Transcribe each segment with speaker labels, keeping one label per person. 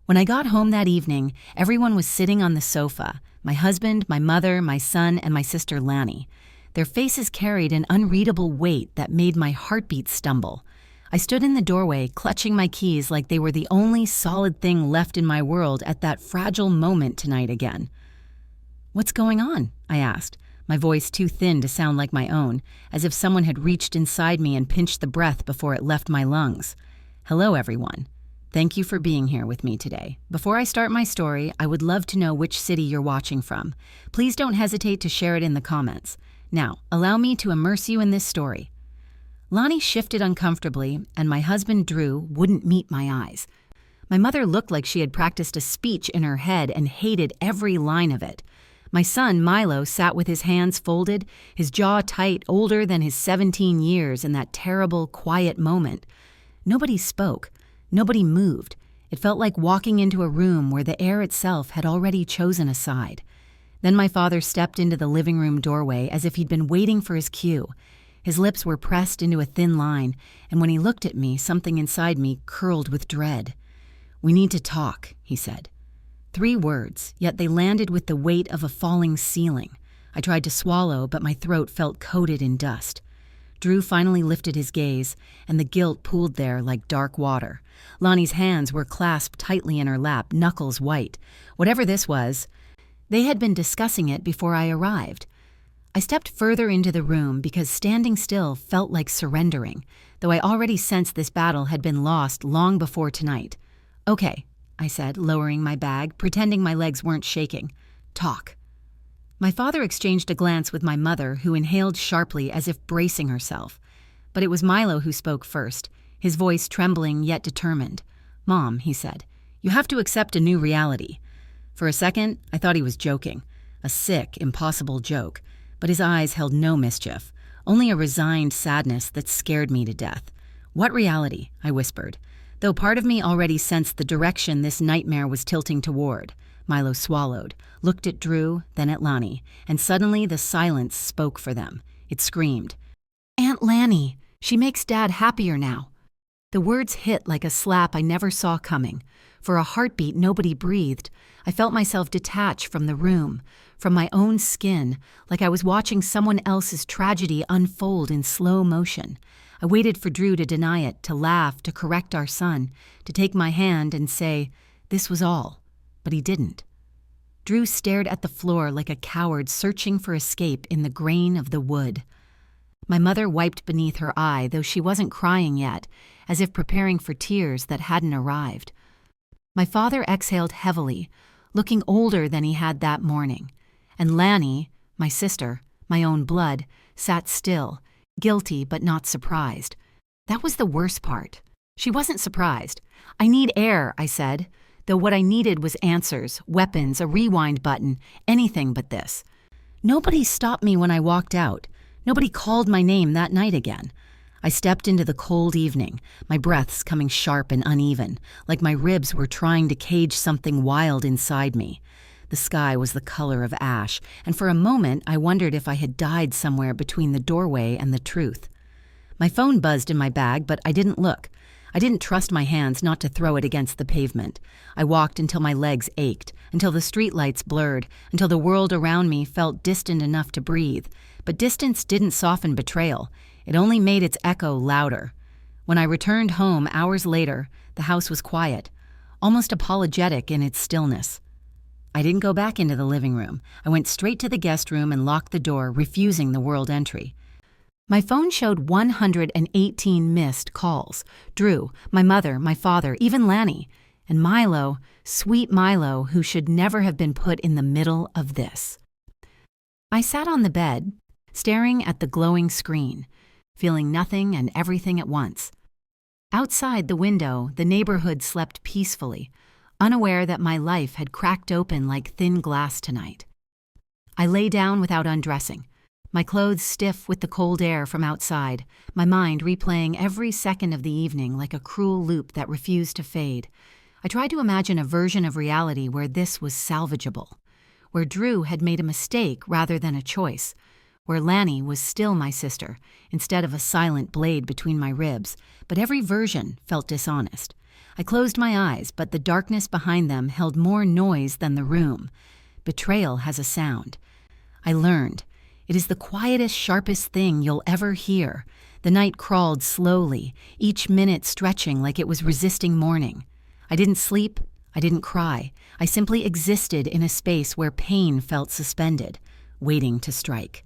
Speaker 1: When I got home that evening, everyone was sitting on the sofa. My husband, my mother, my son, and my sister Lanny. Their faces carried an unreadable weight that made my heartbeat stumble. I stood in the doorway, clutching my keys like they were the only solid thing left in my world at that fragile moment tonight again. "What's going on?" I asked, my voice too thin to sound like my own, as if someone had reached inside me and pinched the breath before it left my lungs. "Hello, everyone. Thank you for being here with me today. Before I start my story, I would love to know which city you're watching from. Please don't hesitate to share it in the comments. Now, allow me to immerse you in this story." Lonnie shifted uncomfortably, and my husband, Drew, wouldn't meet my eyes. My mother looked like she had practiced a speech in her head and hated every line of it. My son, Milo, sat with his hands folded, his jaw tight, older than his 17 years in that terrible, quiet moment. Nobody spoke. Nobody moved. It felt like walking into a room where the air itself had already chosen a side. Then my father stepped into the living room doorway as if he'd been waiting for his cue. His lips were pressed into a thin line, and when he looked at me, something inside me curled with dread. "We need to talk," he said. 3 words, yet they landed with the weight of a falling ceiling. I tried to swallow, but my throat felt coated in dust. Drew finally lifted his gaze, and the guilt pooled there like dark water. Lonnie's hands were clasped tightly in her lap, knuckles white. Whatever this was, they had been discussing it before I arrived. I stepped further into the room because standing still felt like surrendering, though I already sensed this battle had been lost long before tonight. "Okay," I said, lowering my bag, pretending my legs weren't shaking. "Talk." My father exchanged a glance with my mother, who inhaled sharply as if bracing herself. But it was Milo who spoke first, his voice trembling yet determined. "Mom," he said, "you have to accept a new reality." For a second, I thought he was joking, a sick, impossible joke. But his eyes held no mischief, only a resigned sadness that scared me to death. "What reality?" I whispered, though part of me already sensed the direction this nightmare was tilting toward. Milo swallowed, looked at Drew, then at Lonnie, and suddenly the silence spoke for them. It screamed, "Aunt Lanny, she makes Dad happier now." The words hit like a slap I never saw coming. For a heartbeat, nobody breathed. I felt myself detach from the room, from my own skin, like I was watching someone else's tragedy unfold in slow motion. I waited for Drew to deny it, to laugh, to correct our son, to take my hand and say, this was all. But he didn't. Drew stared at the floor like a coward searching for escape in the grain of the wood. My mother wiped beneath her eye, though she wasn't crying yet, as if preparing for tears that hadn't arrived. My father exhaled heavily, looking older than he had that morning. And Lanny, my sister, my own blood, sat still, guilty but not surprised. That was the worst part. She wasn't surprised. "I need air," I said, though what I needed was answers, weapons, a rewind button, anything but this. Nobody stopped me when I walked out. Nobody called my name that night again. I stepped into the cold evening, my breaths coming sharp and uneven, like my ribs were trying to cage something wild inside me. The sky was the color of ash, and for a moment I wondered if I had died somewhere between the doorway and the truth. My phone buzzed in my bag, but I didn't look. I didn't trust my hands not to throw it against the pavement. I walked until my legs ached, until the streetlights blurred, until the world around me felt distant enough to breathe. But distance didn't soften betrayal. It only made its echo louder. When I returned home hours later, the house was quiet, almost apologetic in its stillness. I didn't go back into the living room. I went straight to the guest room and locked the door, refusing the world entry. My phone showed 118 missed calls. Drew, my mother, my father, even Lanny. And Milo, sweet Milo, who should never have been put in the middle of this. I sat on the bed, staring at the glowing screen, feeling nothing and everything at once. Outside the window, the neighborhood slept peacefully, unaware that my life had cracked open like thin glass tonight. I lay down without undressing, my clothes stiff with the cold air from outside, my mind replaying every second of the evening like a cruel loop that refused to fade. I tried to imagine a version of reality where this was salvageable, where Drew had made a mistake rather than a choice, where Lanny was still my sister instead of a silent blade between my ribs, but every version felt dishonest. I closed my eyes, but the darkness behind them held more noise than the room. Betrayal has a sound. I learned. It is the quietest, sharpest thing you'll ever hear. The night crawled slowly, each minute stretching like it was resisting morning. I didn't sleep. I didn't cry. I simply existed in a space where pain felt suspended, waiting to strike.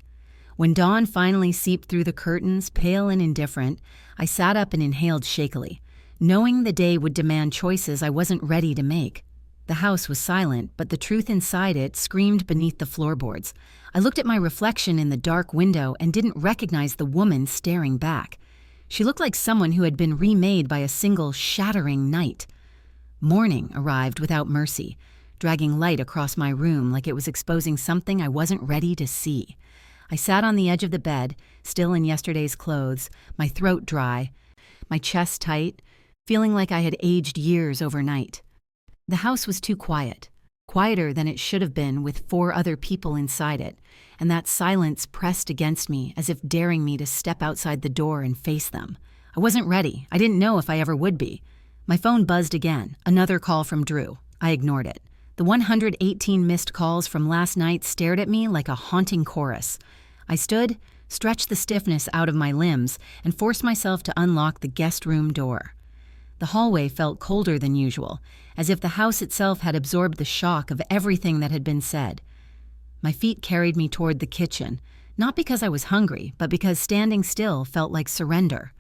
Speaker 1: When dawn finally seeped through the curtains, pale and indifferent, I sat up and inhaled shakily, knowing the day would demand choices I wasn't ready to make. The house was silent, but the truth inside it screamed beneath the floorboards. I looked at my reflection in the dark window and didn't recognize the woman staring back. She looked like someone who had been remade by a single shattering night. Morning arrived without mercy, dragging light across my room like it was exposing something I wasn't ready to see. I sat on the edge of the bed, still in yesterday's clothes, my throat dry, my chest tight, feeling like I had aged years overnight. The house was too quiet, quieter than it should have been with 4 other people inside it, and that silence pressed against me as if daring me to step outside the door and face them. I wasn't ready. I didn't know if I ever would be. My phone buzzed again, another call from Drew. I ignored it. The 118 missed calls from last night stared at me like a haunting chorus. I stood, stretched the stiffness out of my limbs, and forced myself to unlock the guest room door. The hallway felt colder than usual, as if the house itself had absorbed the shock of everything that had been said. My feet carried me toward the kitchen, not because I was hungry, but because standing still felt like surrender.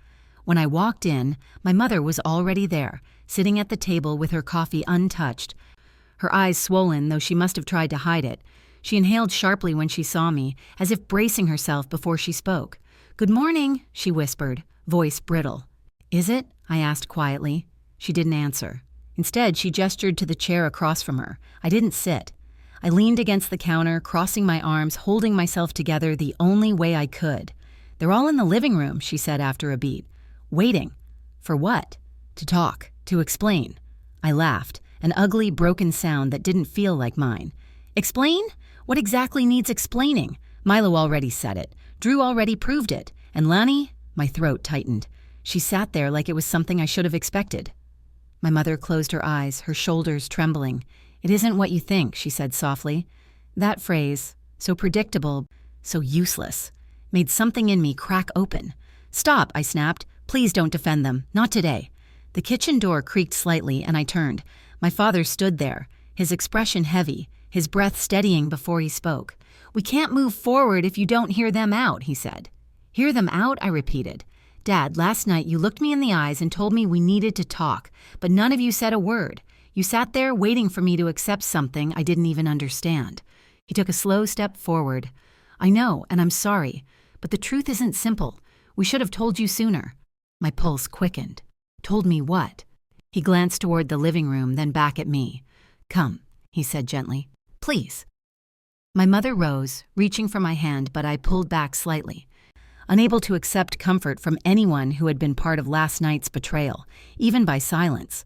Speaker 1: When I walked in, my mother was already there, sitting at the table with her coffee untouched. Her eyes swollen, though she must have tried to hide it. She inhaled sharply when she saw me, as if bracing herself before she spoke. "Good morning," she whispered, voice brittle. "Is it?" I asked quietly. She didn't answer. Instead, she gestured to the chair across from her. I didn't sit. I leaned against the counter, crossing my arms, holding myself together the only way I could. "They're all in the living room," she said after a beat. "Waiting." For what? To talk, to explain. I laughed, an ugly, broken sound that didn't feel like mine. "Explain? What exactly needs explaining? Milo already said it. Drew already proved it. And Lani?" My throat tightened. She sat there like it was something I should have expected. My mother closed her eyes, her shoulders trembling. "It isn't what you think," she said softly. That phrase, so predictable, so useless, made something in me crack open. "Stop," I snapped. "Please don't defend them. Not today." The kitchen door creaked slightly, and I turned. My father stood there, his expression heavy, his breath steadying before he spoke. "We can't move forward if you don't hear them out," he said. "Hear them out?" I repeated. "Dad, last night you looked me in the eyes and told me we needed to talk, but none of you said a word. You sat there waiting for me to accept something I didn't even understand." He took a slow step forward. "I know, and I'm sorry, but the truth isn't simple. We should have told you sooner." My pulse quickened. "Told me what?" He glanced toward the living room, then back at me. "Come," he said gently. "Please." My mother rose, reaching for my hand, but I pulled back slightly, unable to accept comfort from anyone who had been part of last night's betrayal, even by silence.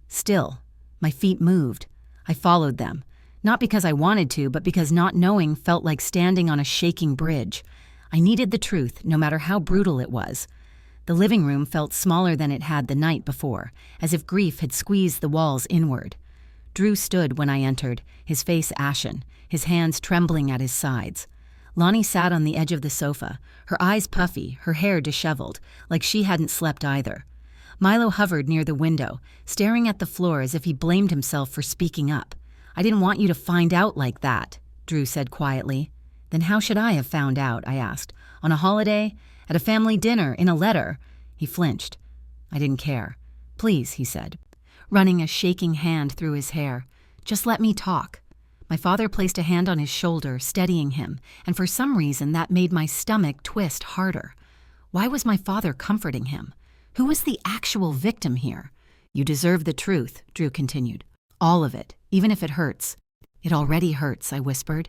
Speaker 1: Still, my feet moved. I followed them, not because I wanted to, but because not knowing felt like standing on a shaking bridge. I needed the truth, no matter how brutal it was. The living room felt smaller than it had the night before, as if grief had squeezed the walls inward. Drew stood when I entered, his face ashen, his hands trembling at his sides. Lani sat on the edge of the sofa, her eyes puffy, her hair disheveled, like she hadn't slept either. Milo hovered near the window, staring at the floor as if he blamed himself for speaking up. "I didn't want you to find out like that," Drew said quietly. "Then how should I have found out?" I asked. "On a holiday? At a family dinner? In a letter?" He flinched. I didn't care. "Please," he said, running a shaking hand through his hair. "Just let me talk." My father placed a hand on his shoulder, steadying him, and for some reason that made my stomach twist harder. Why was my father comforting him? Who was the actual victim here? "You deserve the truth," Drew continued. "All of it, even if it hurts." "It already hurts," I whispered.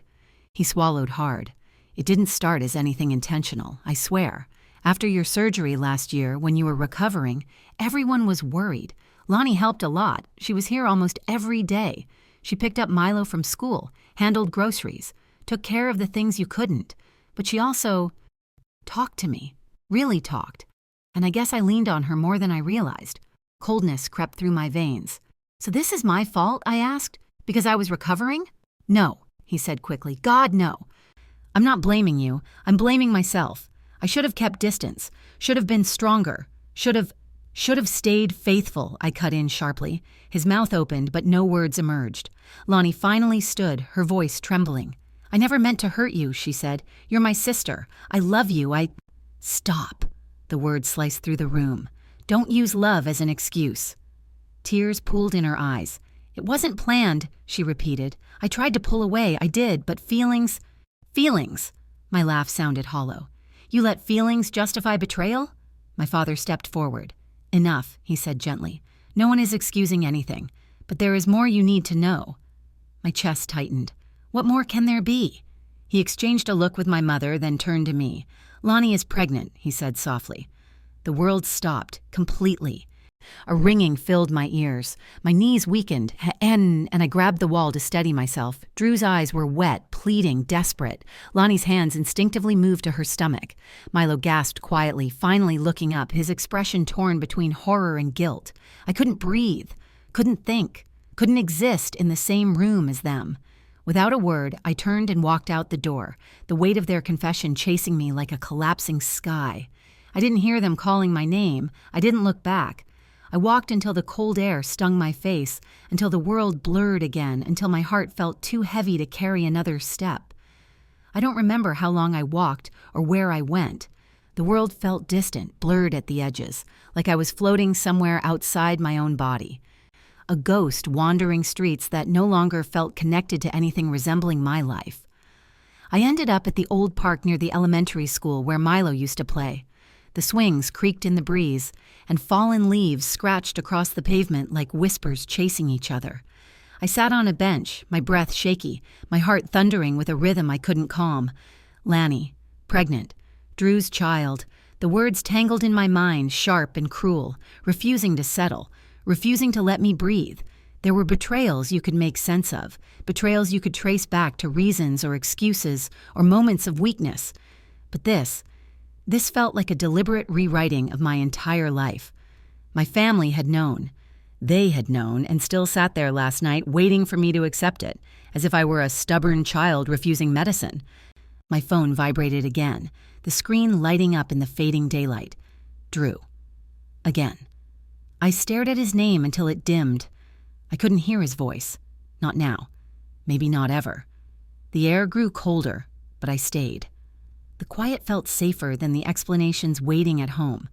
Speaker 1: He swallowed hard. "It didn't start as anything intentional, I swear. After your surgery last year, when you were recovering, everyone was worried. Lani helped a lot. She was here almost every day. She picked up Milo from school, handled groceries, took care of the things you couldn't. But she also talked to me, really talked. And I guess I leaned on her more than I realized. Coldness crept through my veins. "So this is my fault?" I asked. "Because I was recovering?" "No," he said quickly. "God, no. I'm not blaming you. I'm blaming myself. I should have kept distance. Should have been stronger. Should have stayed faithful," I cut in sharply. His mouth opened, but no words emerged. Lonnie finally stood, her voice trembling. "I never meant to hurt you," she said. "You're my sister. I love you. Stop." The words sliced through the room. "Don't use love as an excuse." Tears pooled in her eyes. "It wasn't planned," she repeated. "I tried to pull away, I did, but feelings—" "Feelings!" My laugh sounded hollow. "You let feelings justify betrayal?" My father stepped forward. "Enough," he said gently. "No one is excusing anything, but there is more you need to know." My chest tightened. What more can there be? He exchanged a look with my mother, then turned to me. "Lonnie is pregnant," he said softly. The world stopped, completely. A ringing filled my ears. My knees weakened, and I grabbed the wall to steady myself. Drew's eyes were wet, pleading, desperate. Lonnie's hands instinctively moved to her stomach. Milo gasped quietly, finally looking up, his expression torn between horror and guilt. I couldn't breathe, couldn't think, couldn't exist in the same room as them. Without a word, I turned and walked out the door, the weight of their confession chasing me like a collapsing sky. I didn't hear them calling my name. I didn't look back. I walked until the cold air stung my face, until the world blurred again, until my heart felt too heavy to carry another step. I don't remember how long I walked or where I went. The world felt distant, blurred at the edges, like I was floating somewhere outside my own body. A ghost wandering streets that no longer felt connected to anything resembling my life. I ended up at the old park near the elementary school where Milo used to play. The swings creaked in the breeze, and fallen leaves scratched across the pavement like whispers chasing each other. I sat on a bench, my breath shaky, my heart thundering with a rhythm I couldn't calm. Lanny, pregnant, Drew's child. The words tangled in my mind, sharp and cruel, refusing to settle, refusing to let me breathe. There were betrayals you could make sense of, betrayals you could trace back to reasons or excuses or moments of weakness. But this felt like a deliberate rewriting of my entire life. My family had known. They had known and still sat there last night waiting for me to accept it, as if I were a stubborn child refusing medicine. My phone vibrated again, the screen lighting up in the fading daylight. Drew. Again. I stared at his name until it dimmed. I couldn't hear his voice. Not now. Maybe not ever. The air grew colder, but I stayed. The quiet felt safer than the explanations waiting at home.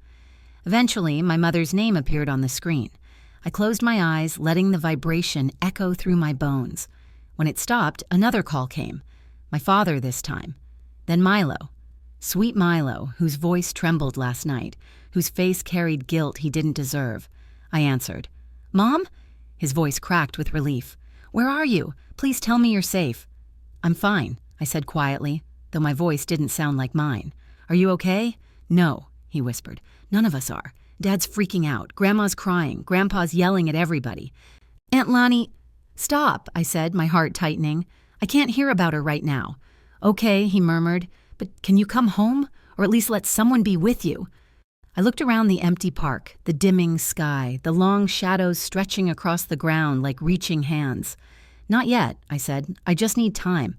Speaker 1: Eventually, my mother's name appeared on the screen. I closed my eyes, letting the vibration echo through my bones. When it stopped, another call came. My father this time. Then Milo. Sweet Milo, whose voice trembled last night, whose face carried guilt he didn't deserve. I answered. "Mom?" His voice cracked with relief. "Where are you? Please tell me you're safe." "I'm fine," I said quietly, though my voice didn't sound like mine. "Are you okay?" "No," he whispered. "None of us are. Dad's freaking out. Grandma's crying. Grandpa's yelling at everybody. Aunt Lonnie—" "Stop," I said, my heart tightening. "I can't hear about her right now." "Okay," he murmured, "but can you come home? Or at least let someone be with you?" I looked around the empty park, the dimming sky, the long shadows stretching across the ground like reaching hands. "Not yet," I said. "I just need time."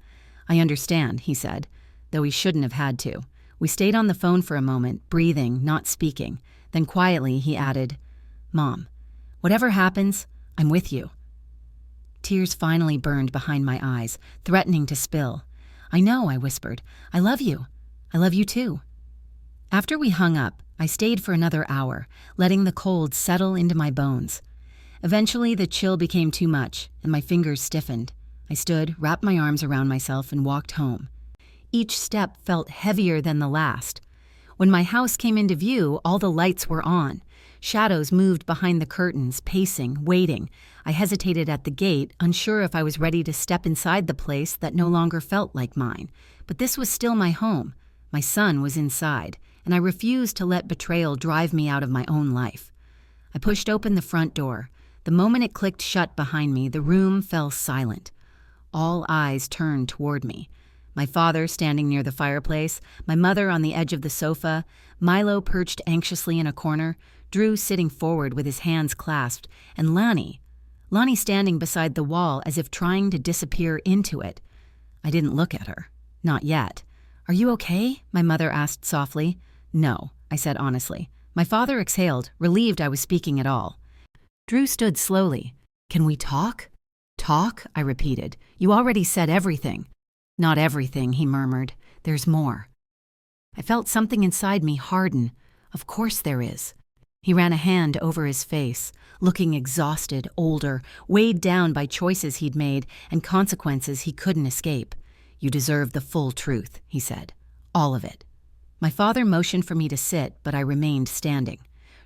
Speaker 1: "I understand," he said, though he shouldn't have had to. We stayed on the phone for a moment, breathing, not speaking. Then quietly he added, "Mom, whatever happens, I'm with you." Tears finally burned behind my eyes, threatening to spill. "I know," I whispered. "I love you. I love you too." After we hung up, I stayed for another hour, letting the cold settle into my bones. Eventually, the chill became too much, and my fingers stiffened. I stood, wrapped my arms around myself, and walked home. Each step felt heavier than the last. When my house came into view, all the lights were on. Shadows moved behind the curtains, pacing, waiting. I hesitated at the gate, unsure if I was ready to step inside the place that no longer felt like mine. But this was still my home. My son was inside, and I refused to let betrayal drive me out of my own life. I pushed open the front door. The moment it clicked shut behind me, the room fell silent. All eyes turned toward me. My father standing near the fireplace, my mother on the edge of the sofa, Milo perched anxiously in a corner, Drew sitting forward with his hands clasped, and Lonnie standing beside the wall as if trying to disappear into it. I didn't look at her. Not yet. "Are you okay?" my mother asked softly. "No," I said honestly. My father exhaled, relieved I was speaking at all. Drew stood slowly. "Can we talk?" "Talk?" I repeated. "You already said everything." "Not everything," he murmured. "There's more." I felt something inside me harden. Of course there is. He ran a hand over his face, looking exhausted, older, weighed down by choices he'd made and consequences he couldn't escape. "You deserve the full truth," he said. "All of it." My father motioned for me to sit, but I remained standing.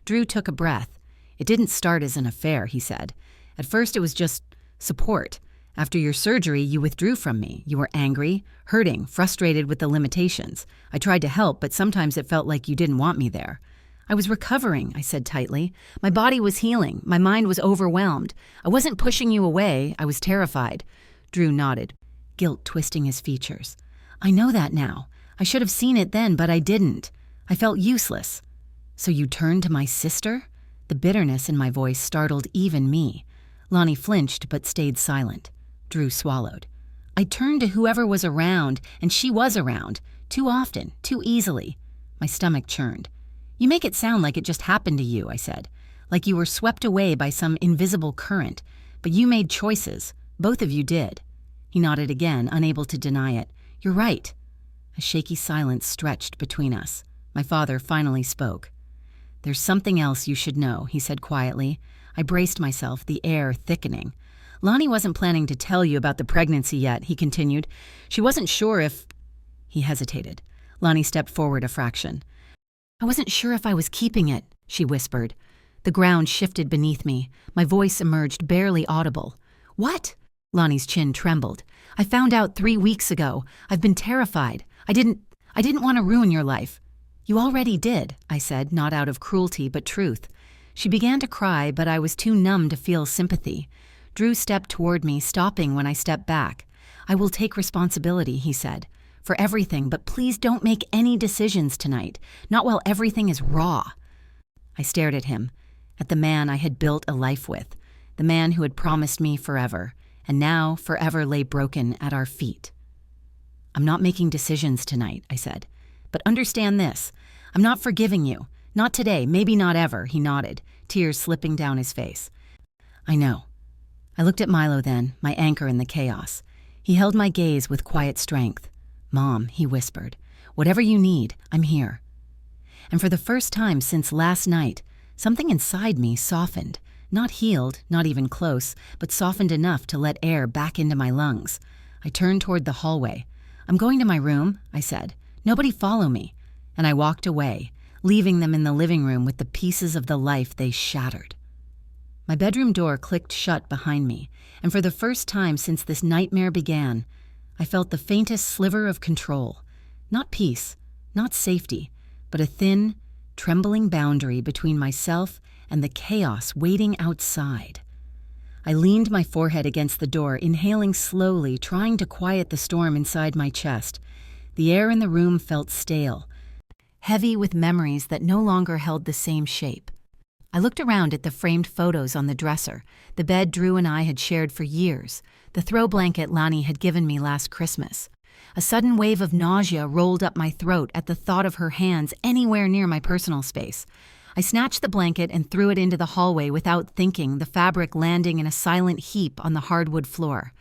Speaker 1: Drew took a breath. "It didn't start as an affair," he said. "At first it was just support. After your surgery, you withdrew from me. You were angry, hurting, frustrated with the limitations. I tried to help, but sometimes it felt like you didn't want me there." "I was recovering," I said tightly. "My body was healing. My mind was overwhelmed. I wasn't pushing you away. I was terrified." Drew nodded, guilt twisting his features. "I know that now. I should have seen it then, but I didn't. I felt useless." "So you turned to my sister?" The bitterness in my voice startled even me. Lonnie flinched but stayed silent. Drew swallowed. "I turned to whoever was around, and she was around. Too often, too easily." My stomach churned. "You make it sound like it just happened to you," I said. "Like you were swept away by some invisible current. But you made choices. Both of you did." He nodded again, unable to deny it. "You're right." A shaky silence stretched between us. My father finally spoke. "There's something else you should know," he said quietly. I braced myself, the air thickening. "Lonnie wasn't planning to tell you about the pregnancy yet," he continued. "She wasn't sure if—" He hesitated. Lonnie stepped forward a fraction. "I wasn't sure if I was keeping it," she whispered. The ground shifted beneath me. My voice emerged barely audible. "What?" Lonnie's chin trembled. "I found out 3 weeks ago. I've been terrified. I didn't want to ruin your life." "You already did," I said, not out of cruelty but truth. She began to cry, but I was too numb to feel sympathy. Drew stepped toward me, stopping when I stepped back. "I will take responsibility," he said, "for everything, but please don't make any decisions tonight, not while everything is raw." I stared at him, at the man I had built a life with, the man who had promised me forever, and now forever lay broken at our feet. "I'm not making decisions tonight," I said. "But understand this. I'm not forgiving you. Not today, maybe not ever," he nodded, tears slipping down his face. "I know." I looked at Milo then, my anchor in the chaos. He held my gaze with quiet strength. "Mom," he whispered, "whatever you need, I'm here." And for the first time since last night, something inside me softened. Not healed, not even close, but softened enough to let air back into my lungs. I turned toward the hallway. "I'm going to my room," I said. "Nobody follow me." And I walked away, leaving them in the living room with the pieces of the life they shattered. My bedroom door clicked shut behind me, and for the first time since this nightmare began, I felt the faintest sliver of control. Not peace, not safety, but a thin, trembling boundary between myself and the chaos waiting outside. I leaned my forehead against the door, inhaling slowly, trying to quiet the storm inside my chest. The air in the room felt stale, heavy with memories that no longer held the same shape. I looked around at the framed photos on the dresser, the bed Drew and I had shared for years, the throw blanket Lonnie had given me last Christmas. A sudden wave of nausea rolled up my throat at the thought of her hands anywhere near my personal space. I snatched the blanket and threw it into the hallway without thinking, the fabric landing in a silent heap on the hardwood floor.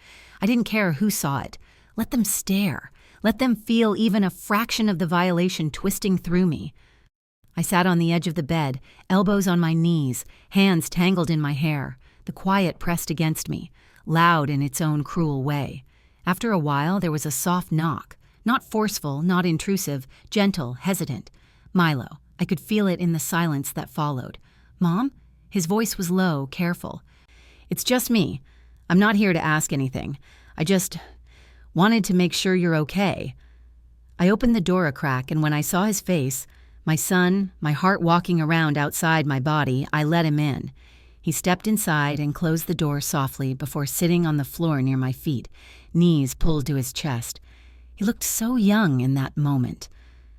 Speaker 1: I didn't care who saw it. Let them stare. Let them feel even a fraction of the violation twisting through me. I sat on the edge of the bed, elbows on my knees, hands tangled in my hair, the quiet pressed against me, loud in its own cruel way. After a while, there was a soft knock. Not forceful, not intrusive, gentle, hesitant. Milo. I could feel it in the silence that followed. "Mom?" His voice was low, careful. "It's just me. I'm not here to ask anything. I just wanted to make sure you're okay." I opened the door a crack, and when I saw his face, my son, my heart walking around outside my body, I let him in. He stepped inside and closed the door softly before sitting on the floor near my feet, knees pulled to his chest. He looked so young in that moment,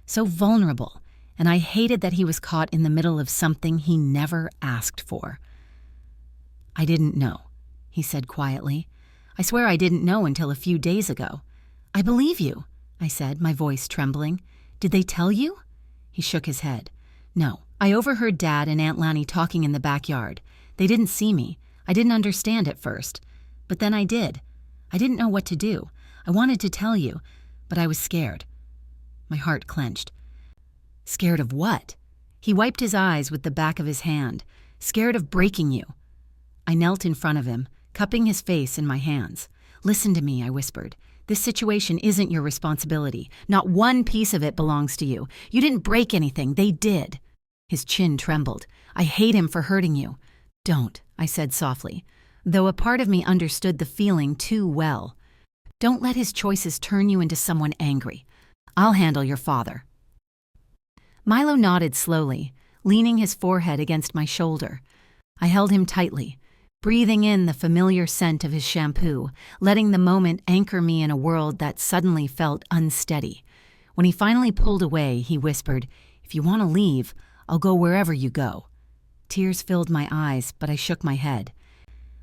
Speaker 1: so vulnerable, and I hated that he was caught in the middle of something he never asked for. "I didn't know," he said quietly. "I swear I didn't know until a few days ago." "I believe you," I said, my voice trembling. "Did they tell you?" He shook his head. "No, I overheard Dad and Aunt Lanny talking in the backyard. They didn't see me. I didn't understand at first. But then I did. I didn't know what to do. I wanted to tell you, but I was scared." My heart clenched. "Scared of what?" He wiped his eyes with the back of his hand. "Scared of breaking you." I knelt in front of him, cupping his face in my hands. "Listen to me," I whispered. "This situation isn't your responsibility. Not one piece of it belongs to you. You didn't break anything. They did." His chin trembled. "I hate him for hurting you." "Don't," I said softly, though a part of me understood the feeling too well. "Don't let his choices turn you into someone angry. I'll handle your father." Milo nodded slowly, leaning his forehead against my shoulder. I held him tightly, breathing in the familiar scent of his shampoo, letting the moment anchor me in a world that suddenly felt unsteady. When he finally pulled away, he whispered, "If you want to leave, I'll go wherever you go." Tears filled my eyes, but I shook my head.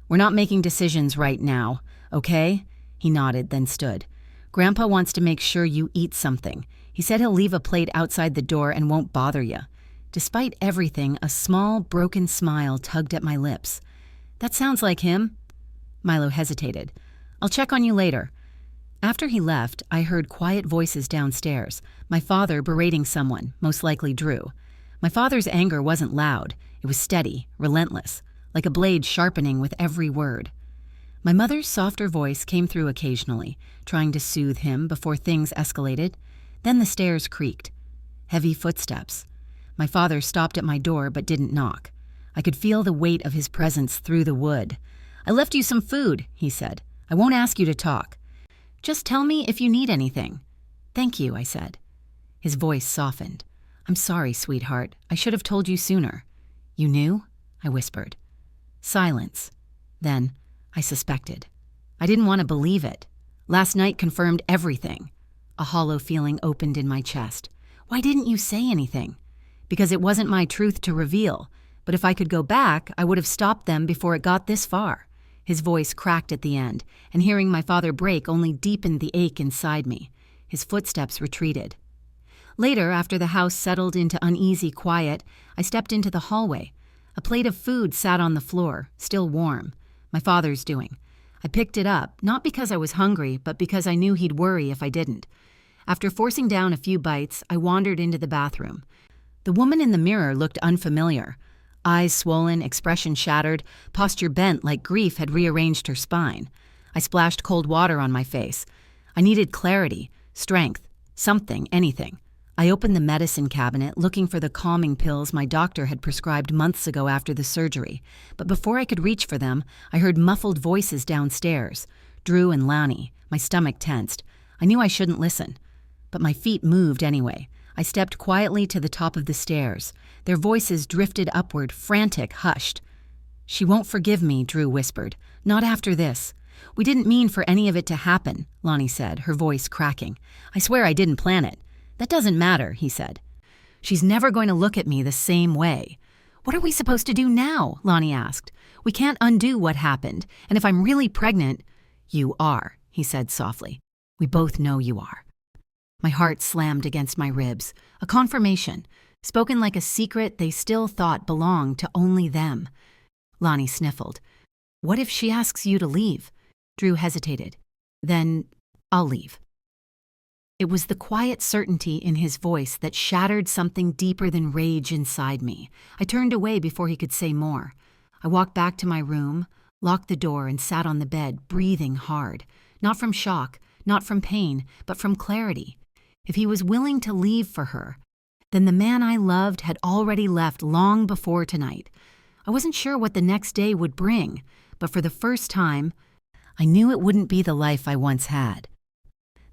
Speaker 1: "We're not making decisions right now, okay?" He nodded, then stood. "Grandpa wants to make sure you eat something. He said he'll leave a plate outside the door and won't bother you." Despite everything, a small, broken smile tugged at my lips. "That sounds like him." Milo hesitated. "I'll check on you later." After he left, I heard quiet voices downstairs, my father berating someone, most likely Drew. My father's anger wasn't loud. It was steady, relentless, like a blade sharpening with every word. My mother's softer voice came through occasionally, trying to soothe him before things escalated. Then the stairs creaked. Heavy footsteps. My father stopped at my door but didn't knock. I could feel the weight of his presence through the wood. "I left you some food," he said. "I won't ask you to talk. Just tell me if you need anything." "Thank you," I said. His voice softened. "I'm sorry, sweetheart. I should have told you sooner." "You knew?" I whispered. Silence. Then, I suspected. I didn't want to believe it. Last night confirmed everything. A hollow feeling opened in my chest. "Why didn't you say anything?" "Because it wasn't my truth to reveal. But if I could go back, I would have stopped them before it got this far." His voice cracked at the end, and hearing my father break only deepened the ache inside me. His footsteps retreated. Later, after the house settled into uneasy quiet, I stepped into the hallway. A plate of food sat on the floor, still warm. My father's doing. I picked it up, not because I was hungry, but because I knew he'd worry if I didn't. After forcing down a few bites, I wandered into the bathroom. The woman in the mirror looked unfamiliar. Eyes swollen, expression shattered, posture bent like grief had rearranged her spine. I splashed cold water on my face. I needed clarity, strength, something, anything. I opened the medicine cabinet, looking for the calming pills my doctor had prescribed months ago after the surgery. But before I could reach for them, I heard muffled voices downstairs. Drew and Lanny. My stomach tensed. I knew I shouldn't listen. But my feet moved anyway. I stepped quietly to the top of the stairs. Their voices drifted upward, frantic, hushed. "She won't forgive me," Drew whispered. "Not after this." "We didn't mean for any of it to happen," Lonnie said, her voice cracking. "I swear I didn't plan it." "That doesn't matter," he said. "She's never going to look at me the same way." "What are we supposed to do now?" Lonnie asked. "We can't undo what happened, and if I'm really pregnant—" "You are," he said softly. "We both know you are." My heart slammed against my ribs. A confirmation, spoken like a secret they still thought belonged to only them. Lonnie sniffled. "What if she asks you to leave?" Drew hesitated. "Then I'll leave." It was the quiet certainty in his voice that shattered something deeper than rage inside me. I turned away before he could say more. I walked back to my room, locked the door, and sat on the bed, breathing hard. Not from shock, not from pain, but from clarity. If he was willing to leave for her, then the man I loved had already left long before tonight. I wasn't sure what the next day would bring, but for the first time, I knew it wouldn't be the life I once had.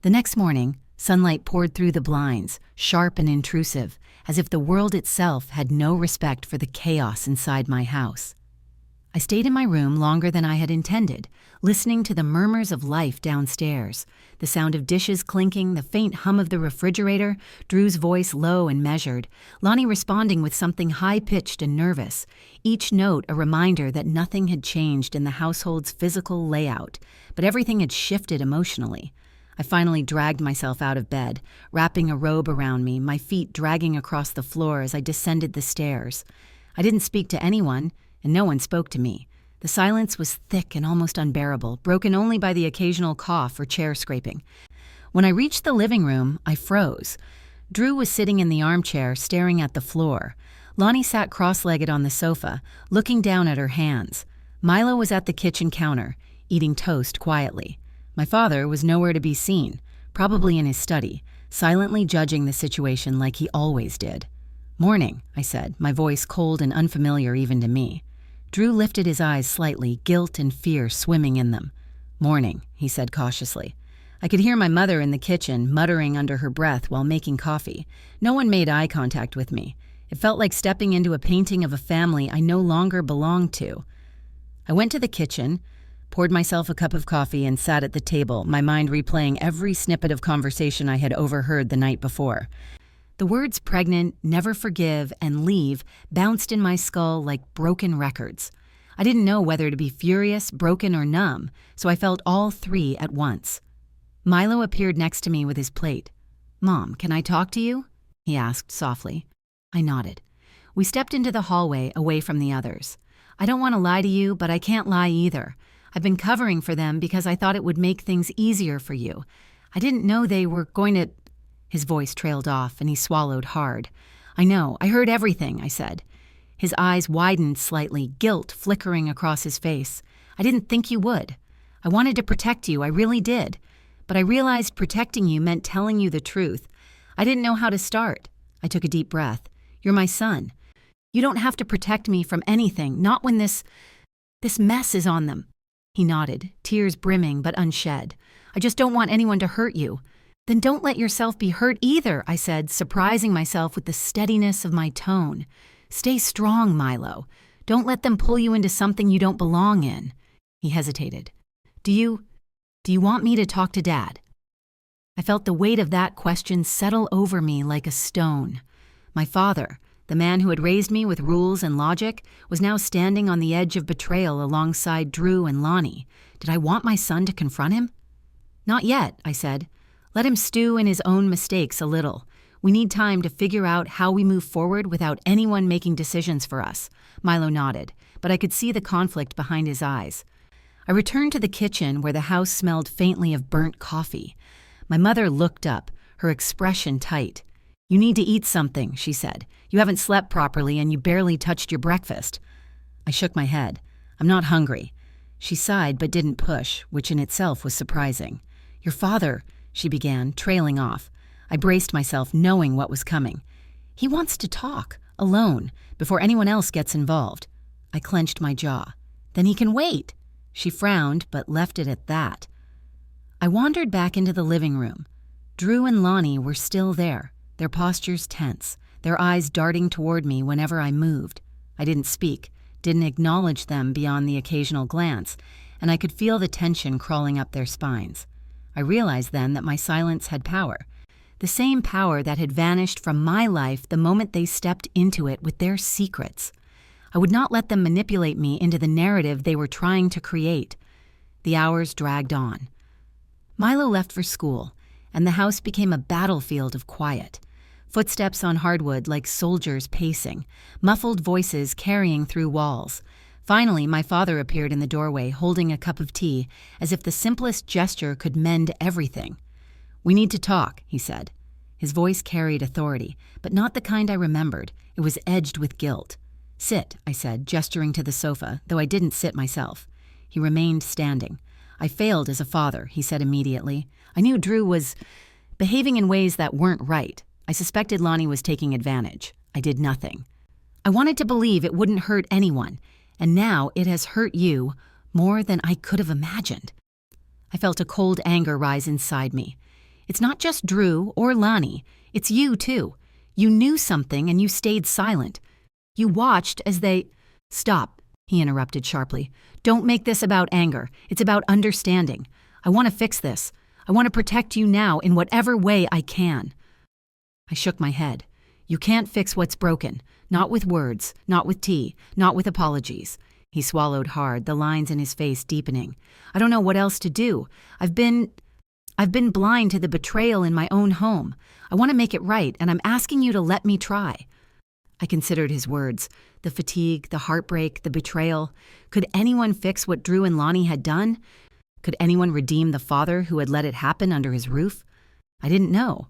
Speaker 1: The next morning, sunlight poured through the blinds, sharp and intrusive, as if the world itself had no respect for the chaos inside my house. I stayed in my room longer than I had intended, listening to the murmurs of life downstairs, the sound of dishes clinking, the faint hum of the refrigerator, Drew's voice low and measured, Lonnie responding with something high-pitched and nervous, each note a reminder that nothing had changed in the household's physical layout, but everything had shifted emotionally. I finally dragged myself out of bed, wrapping a robe around me, my feet dragging across the floor as I descended the stairs. I didn't speak to anyone, and no one spoke to me. The silence was thick and almost unbearable, broken only by the occasional cough or chair scraping. When I reached the living room, I froze. Drew was sitting in the armchair, staring at the floor. Lonnie sat cross-legged on the sofa, looking down at her hands. Milo was at the kitchen counter, eating toast quietly. My father was nowhere to be seen, probably in his study, silently judging the situation like he always did. "Morning," I said, my voice cold and unfamiliar even to me. Drew lifted his eyes slightly, guilt and fear swimming in them. "Morning," he said cautiously. I could hear my mother in the kitchen, muttering under her breath while making coffee. No one made eye contact with me. It felt like stepping into a painting of a family I no longer belonged to. I went to the kitchen, poured myself a cup of coffee, and sat at the table, my mind replaying every snippet of conversation I had overheard the night before. The words pregnant, never forgive, and leave bounced in my skull like broken records. I didn't know whether to be furious, broken, or numb, so I felt all three at once. Milo appeared next to me with his plate. "Mom, can I talk to you?" he asked softly. I nodded. We stepped into the hallway, away from the others. "I don't want to lie to you, but I can't lie either. I've been covering for them because I thought it would make things easier for you. I didn't know they were going to—" His voice trailed off, and he swallowed hard. "I know, I heard everything," I said. His eyes widened slightly, guilt flickering across his face. "I didn't think you would. I wanted to protect you, I really did. But I realized protecting you meant telling you the truth. I didn't know how to start." I took a deep breath. "You're my son. You don't have to protect me from anything, not when this mess is on them." He nodded, tears brimming but unshed. "I just don't want anyone to hurt you." "Then don't let yourself be hurt either," I said, surprising myself with the steadiness of my tone. "Stay strong, Milo. Don't let them pull you into something you don't belong in." He hesitated. Do you want me to talk to Dad?" I felt the weight of that question settle over me like a stone. My father, the man who had raised me with rules and logic, was now standing on the edge of betrayal alongside Drew and Lonnie. Did I want my son to confront him? "Not yet," I said. "Let him stew in his own mistakes a little. We need time to figure out how we move forward without anyone making decisions for us." Milo nodded, but I could see the conflict behind his eyes. I returned to the kitchen where the house smelled faintly of burnt coffee. My mother looked up, her expression tight. "You need to eat something," she said. "You haven't slept properly and you barely touched your breakfast." I shook my head. "I'm not hungry." She sighed but didn't push, which in itself was surprising. "Your father," she began, trailing off. I braced myself, knowing what was coming. "He wants to talk, alone, before anyone else gets involved." I clenched my jaw. "Then he can wait." She frowned, but left it at that. I wandered back into the living room. Drew and Lonnie were still there, their postures tense, their eyes darting toward me whenever I moved. I didn't speak, didn't acknowledge them beyond the occasional glance, and I could feel the tension crawling up their spines. I realized then that my silence had power, the same power that had vanished from my life the moment they stepped into it with their secrets. I would not let them manipulate me into the narrative they were trying to create. The hours dragged on. Milo left for school, and the house became a battlefield of quiet. Footsteps on hardwood like soldiers pacing, muffled voices carrying through walls. Finally, my father appeared in the doorway, holding a cup of tea, as if the simplest gesture could mend everything. "We need to talk," he said. His voice carried authority, but not the kind I remembered. It was edged with guilt. "Sit," I said, gesturing to the sofa, though I didn't sit myself. He remained standing. "I failed as a father," he said immediately. "I knew Drew was behaving in ways that weren't right. I suspected Lonnie was taking advantage. I did nothing. I wanted to believe it wouldn't hurt anyone, and now it has hurt you more than I could have imagined." I felt a cold anger rise inside me. "It's not just Drew or Lonnie. It's you, too. You knew something and you stayed silent. You watched as they—" "Stop," he interrupted sharply. "Don't make this about anger. It's about understanding. I want to fix this. I want to protect you now in whatever way I can." I shook my head. "You can't fix what's broken. Not with words, not with tea, not with apologies." He swallowed hard, the lines in his face deepening. "I don't know what else to do. I've been blind to the betrayal in my own home. I want to make it right, and I'm asking you to let me try." I considered his words. The fatigue, the heartbreak, the betrayal. Could anyone fix what Drew and Lonnie had done? Could anyone redeem the father who had let it happen under his roof? I didn't know.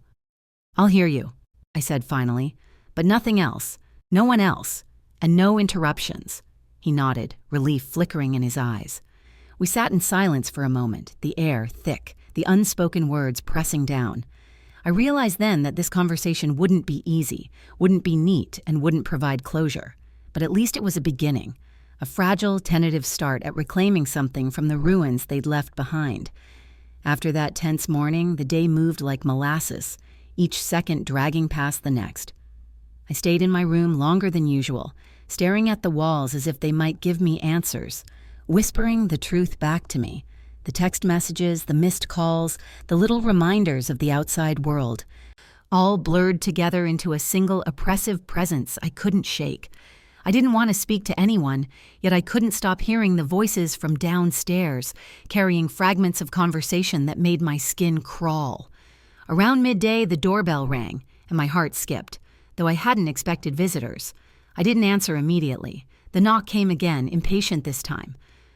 Speaker 1: "I'll hear you," I said finally, "but nothing else. No one else. And no interruptions." He nodded, relief flickering in his eyes. We sat in silence for a moment, the air thick, the unspoken words pressing down. I realized then that this conversation wouldn't be easy, wouldn't be neat, and wouldn't provide closure. But at least it was a beginning, a fragile, tentative start at reclaiming something from the ruins they'd left behind. After that tense morning, the day moved like molasses, each second dragging past the next. I stayed in my room longer than usual, staring at the walls as if they might give me answers, whispering the truth back to me. The text messages, the missed calls, the little reminders of the outside world, all blurred together into a single oppressive presence I couldn't shake. I didn't want to speak to anyone, yet I couldn't stop hearing the voices from downstairs, carrying fragments of conversation that made my skin crawl. Around midday, the doorbell rang, and my heart skipped, though I hadn't expected visitors. I didn't answer immediately. The knock came again, impatient this time.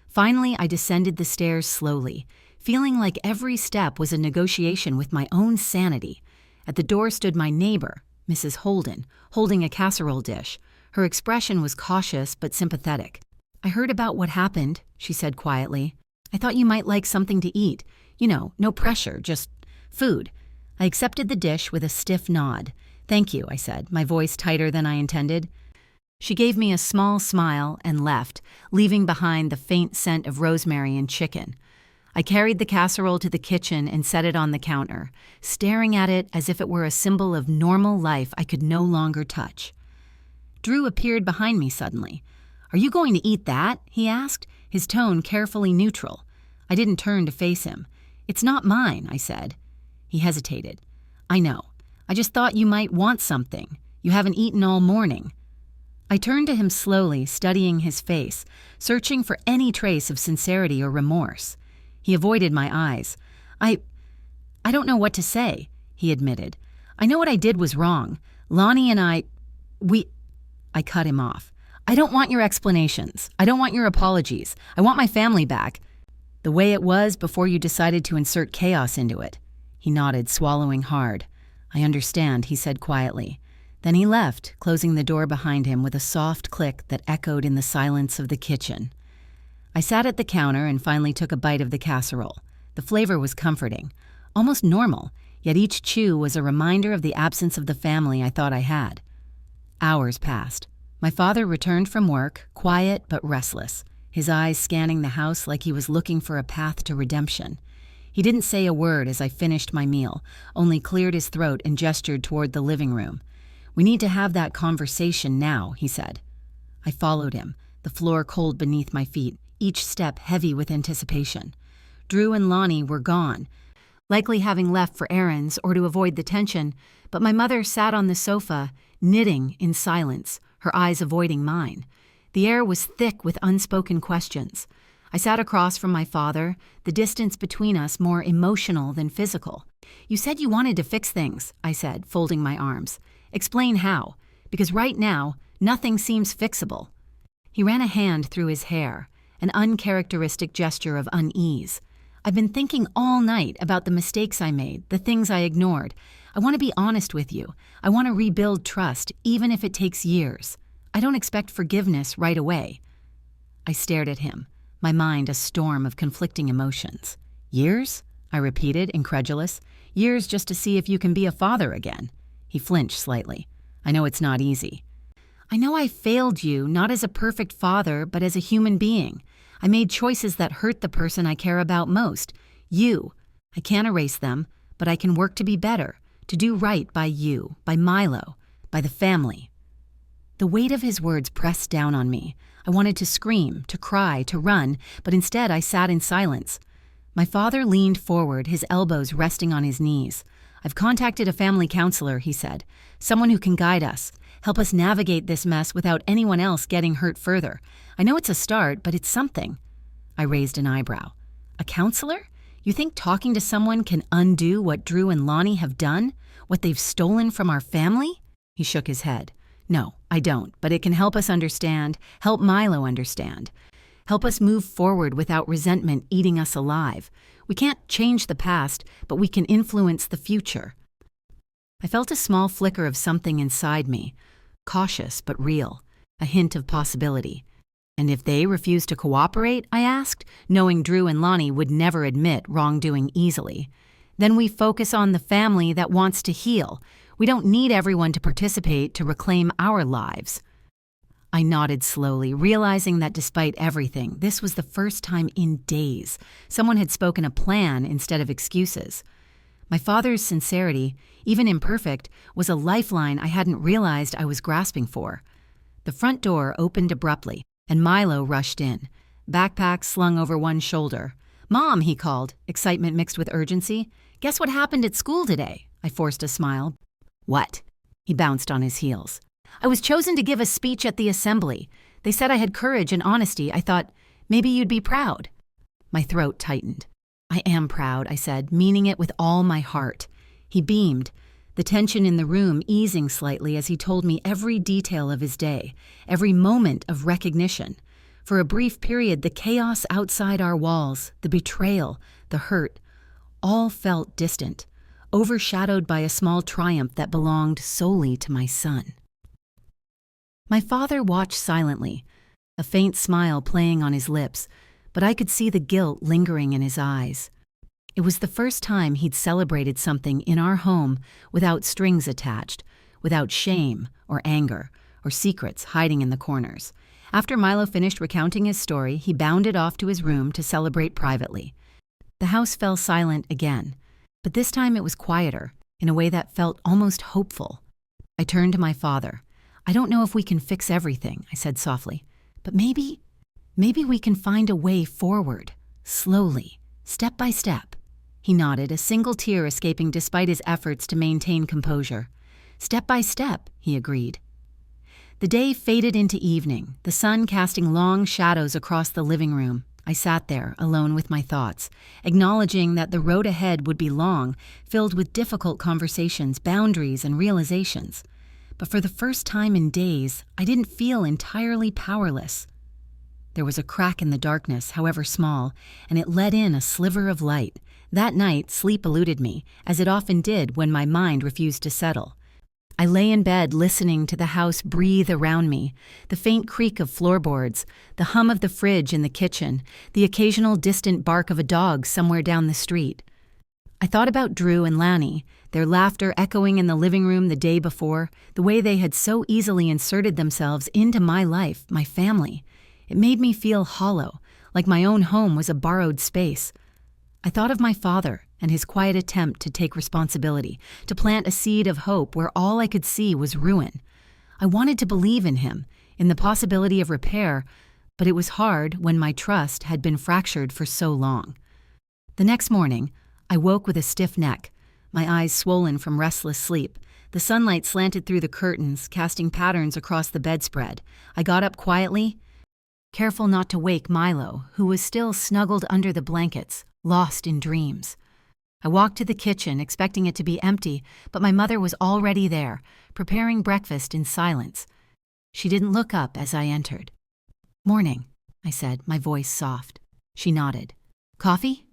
Speaker 1: Finally, I descended the stairs slowly, feeling like every step was a negotiation with my own sanity. At the door stood my neighbor, Mrs. Holden, holding a casserole dish. Her expression was cautious but sympathetic. "I heard about what happened," she said quietly. "I thought you might like something to eat. You know, no pressure, just food." I accepted the dish with a stiff nod. "Thank you," I said, my voice tighter than I intended. She gave me a small smile and left, leaving behind the faint scent of rosemary and chicken. I carried the casserole to the kitchen and set it on the counter, staring at it as if it were a symbol of normal life I could no longer touch. Drew appeared behind me suddenly. "Are you going to eat that?" he asked, his tone carefully neutral. I didn't turn to face him. "It's not mine," I said. He hesitated. "I know. I just thought you might want something. You haven't eaten all morning." I turned to him slowly, studying his face, searching for any trace of sincerity or remorse. He avoided my eyes. I don't know what to say," he admitted. "I know what I did was wrong. Lonnie and I cut him off. "I don't want your explanations. I don't want your apologies. I want my family back. The way it was before you decided to insert chaos into it." He nodded, swallowing hard. "I understand," he said quietly. Then he left, closing the door behind him with a soft click that echoed in the silence of the kitchen. I sat at the counter and finally took a bite of the casserole. The flavor was comforting, almost normal, yet each chew was a reminder of the absence of the family I thought I had. Hours passed. My father returned from work, quiet but restless, his eyes scanning the house like he was looking for a path to redemption. He didn't say a word as I finished my meal, only cleared his throat and gestured toward the living room. "We need to have that conversation now," he said. I followed him, the floor cold beneath my feet, each step heavy with anticipation. Drew and Lonnie were gone, likely having left for errands or to avoid the tension, but my mother sat on the sofa, knitting in silence, her eyes avoiding mine. The air was thick with unspoken questions. I sat across from my father, the distance between us more emotional than physical. "You said you wanted to fix things," I said, folding my arms. "Explain how, because right now, nothing seems fixable." He ran a hand through his hair, an uncharacteristic gesture of unease. "I've been thinking all night about the mistakes I made, the things I ignored. I want to be honest with you. I want to rebuild trust, even if it takes years. I don't expect forgiveness right away." I stared at him, my mind a storm of conflicting emotions. "Years?" I repeated, incredulous. "Years just to see if you can be a father again." He flinched slightly. "I know it's not easy." "I know I failed you, not as a perfect father, but as a human being. I made choices that hurt the person I care about most, you. I can't erase them, but I can work to be better, to do right by you, by Milo, by the family." The weight of his words pressed down on me. I wanted to scream, to cry, to run, but instead I sat in silence. My father leaned forward, his elbows resting on his knees. "I've contacted a family counselor," he said. "Someone who can guide us, help us navigate this mess without anyone else getting hurt further. I know it's a start, but it's something." I raised an eyebrow. "A counselor? You think talking to someone can undo what Drew and Lonnie have done? What they've stolen from our family?" He shook his head. "No, I don't, but it can help us understand, help Milo understand. Help us move forward without resentment eating us alive. We can't change the past, but we can influence the future." I felt a small flicker of something inside me, cautious but real, a hint of possibility. "And if they refuse to cooperate?" I asked, knowing Drew and Lonnie would never admit wrongdoing easily. "Then we focus on the family that wants to heal. We don't need everyone to participate to reclaim our lives." I nodded slowly, realizing that despite everything, this was the first time in days someone had spoken a plan instead of excuses. My father's sincerity, even imperfect, was a lifeline I hadn't realized I was grasping for. The front door opened abruptly, and Milo rushed in, backpack slung over one shoulder. "Mom," he called, excitement mixed with urgency. "Guess what happened at school today?" I forced a smile. "What?" He bounced on his heels. "I was chosen to give a speech at the assembly. They said I had courage and honesty. I thought, maybe you'd be proud." My throat tightened. "I am proud," I said, meaning it with all my heart. He beamed, the tension in the room easing slightly as he told me every detail of his day, every moment of recognition. For a brief period, the chaos outside our walls, the betrayal, the hurt, all felt distant, overshadowed by a small triumph that belonged solely to my son. My father watched silently, a faint smile playing on his lips, but I could see the guilt lingering in his eyes. It was the first time he'd celebrated something in our home without strings attached, without shame or anger or secrets hiding in the corners. After Milo finished recounting his story, he bounded off to his room to celebrate privately. The house fell silent again, but this time it was quieter, in a way that felt almost hopeful. I turned to my father. "I don't know if we can fix everything," I said softly, "but maybe we can find a way forward, slowly, step by step." He nodded, a single tear escaping despite his efforts to maintain composure. "Step by step," he agreed. The day faded into evening, the sun casting long shadows across the living room. I sat there, alone with my thoughts, acknowledging that the road ahead would be long, filled with difficult conversations, boundaries, and realizations. But for the first time in days, I didn't feel entirely powerless. There was a crack in the darkness, however small, and it let in a sliver of light. That night, sleep eluded me, as it often did when my mind refused to settle. I lay in bed listening to the house breathe around me, the faint creak of floorboards, the hum of the fridge in the kitchen, the occasional distant bark of a dog somewhere down the street. I thought about Drew and Lanny, their laughter echoing in the living room the day before, the way they had so easily inserted themselves into my life, my family. It made me feel hollow, like my own home was a borrowed space. I thought of my father and his quiet attempt to take responsibility, to plant a seed of hope where all I could see was ruin. I wanted to believe in him, in the possibility of repair, but it was hard when my trust had been fractured for so long. The next morning, I woke with a stiff neck, my eyes swollen from restless sleep. The sunlight slanted through the curtains, casting patterns across the bedspread. I got up quietly, careful not to wake Milo, who was still snuggled under the blankets, lost in dreams. I walked to the kitchen, expecting it to be empty, but my mother was already there, preparing breakfast in silence. She didn't look up as I entered. "Morning," I said, my voice soft. She nodded. "Coffee?"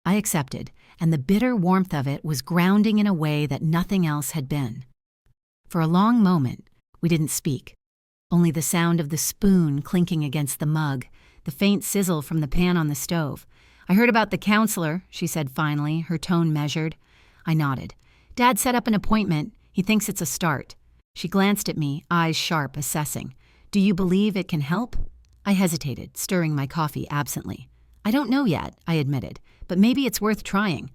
Speaker 1: I accepted, and the bitter warmth of it was grounding in a way that nothing else had been. For a long moment, we didn't speak. Only the sound of the spoon clinking against the mug, the faint sizzle from the pan on the stove. "I heard about the counselor," she said finally, her tone measured. I nodded. "Dad set up an appointment. He thinks it's a start." She glanced at me, eyes sharp, assessing. "Do you believe it can help?" I hesitated, stirring my coffee absently. "I don't know yet," I admitted, "but maybe it's worth trying.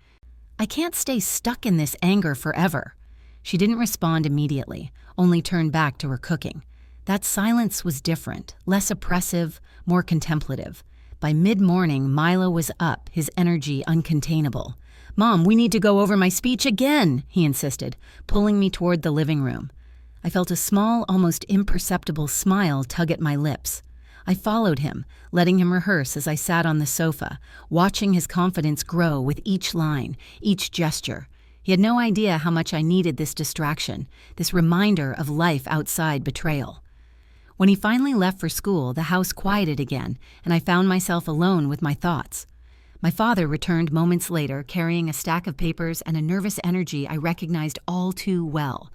Speaker 1: I can't stay stuck in this anger forever." She didn't respond immediately, only turned back to her cooking. That silence was different, less oppressive, more contemplative. By mid-morning, Milo was up, his energy uncontainable. "Mom, we need to go over my speech again," he insisted, pulling me toward the living room. I felt a small, almost imperceptible smile tug at my lips. I followed him, letting him rehearse as I sat on the sofa, watching his confidence grow with each line, each gesture. He had no idea how much I needed this distraction, this reminder of life outside betrayal. When he finally left for school, the house quieted again, and I found myself alone with my thoughts. My father returned moments later, carrying a stack of papers and a nervous energy I recognized all too well.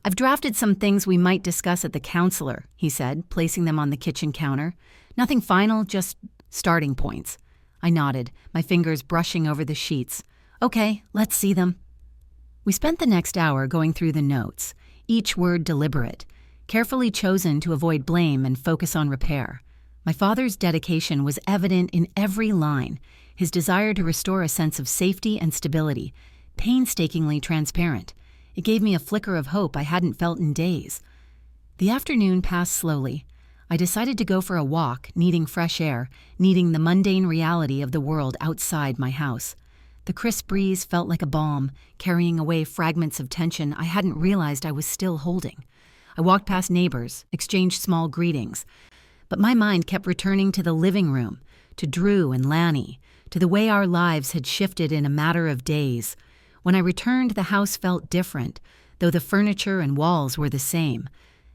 Speaker 1: "I've drafted some things we might discuss at the counselor," he said, placing them on the kitchen counter. "Nothing final, just starting points." I nodded, my fingers brushing over the sheets. "Okay, let's see them." We spent the next hour going through the notes, each word deliberate, carefully chosen to avoid blame and focus on repair. My father's dedication was evident in every line, his desire to restore a sense of safety and stability, painstakingly transparent. It gave me a flicker of hope I hadn't felt in days. The afternoon passed slowly. I decided to go for a walk, needing fresh air, needing the mundane reality of the world outside my house. The crisp breeze felt like a balm, carrying away fragments of tension I hadn't realized I was still holding. I walked past neighbors, exchanged small greetings, but my mind kept returning to the living room, to Drew and Lanny, to the way our lives had shifted in a matter of days. When I returned, the house felt different, though the furniture and walls were the same.